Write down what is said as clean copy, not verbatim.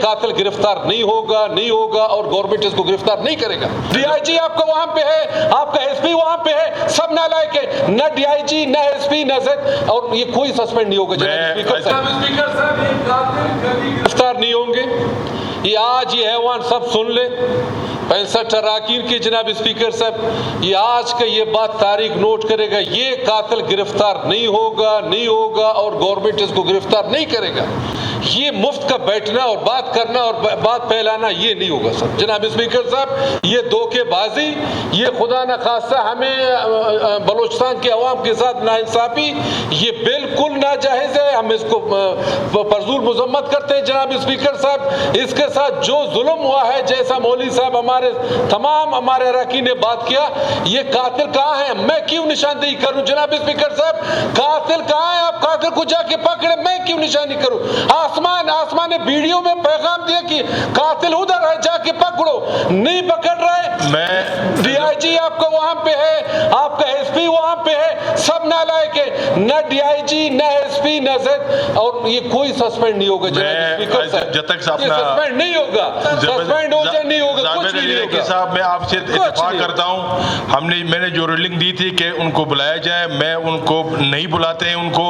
قاتل گرفتار نہیں ہوگا اور گورنمنٹ اس کو گرفتار نہیں کرے گا۔ ڈی آئی جی آپ کا وہاں پہ ہے، آپ کا ایس پی وہاں پہ ہے، سب نالائق ہے، نہ ڈی آئی جی نہ ایس پی نہ زد، اور یہ کوئی سسپینڈ نہیں ہوگا۔ جناب اسپیکر صاحب یہ قاتل کبھی گرفتار نہیں ہوں گے، یہ آج یہ حیوان سب سن لے، 65 اراکین کی جناب اسپیکر صاحب، یہ آج کا یہ بات تاریخ نوٹ کرے گا، یہ قاتل گرفتار نہیں ہوگا اور گورنمنٹ اس کو گرفتار نہیں کرے گا۔ یہ مفت کا بیٹھنا اور بات کرنا اور بات پھیلانا یہ نہیں ہوگا سر۔ جناب اسپیکر صاحب یہ دھوکے بازی، یہ خدا نخواستہ ہمیں بلوچستان کے عوام کے ساتھ ناانصافی، یہ بالکل ناجائز ہے، ہم اس کو پرزور مذمت کرتے ہیں۔ جناب اسپیکر صاحب اس کے ساتھ جو ظلم ہوا ہے، جیسا مولوی صاحب ہمارے اراکین نے بات کیا، یہ قاتل کہاں ہے؟ میں کیوں نشاندہی کروں؟ جناب اسپیکر صاحب قاتل کہاں ہے؟ آپ قاتل کو جا کے پکڑے، میں کیوں نشانی کروں؟ آسمان نے ویڈیو میں پیغام دیا کہ قاتل ادھر ہے، جا کے پکڑو، نہیں پکڑ رہے۔ ڈی آئی جی آپ کا وہاں پہ ہے، آپ کا ایس پی وہاں پہ ہے، سب نالائق ہے، نہ ڈی آئی جی نہ ایس پی نہ زد، اور یہ کوئی سسپینڈ نہیں ہوگا۔ جناب اسپیکر صاحب یہ سسپینڈ نہیں ہوگا، سسپینڈ ہو جائے نہیں ہوگا، کچھ بھی نہیں ہوگا۔ صاحب میں آپ سے اتفاق کرتا ہوں، میں نے جو رولنگ دی تھی کہ ان کو بلایا جائے، میں ان کو نہیں بلاتے ہیں، ان کو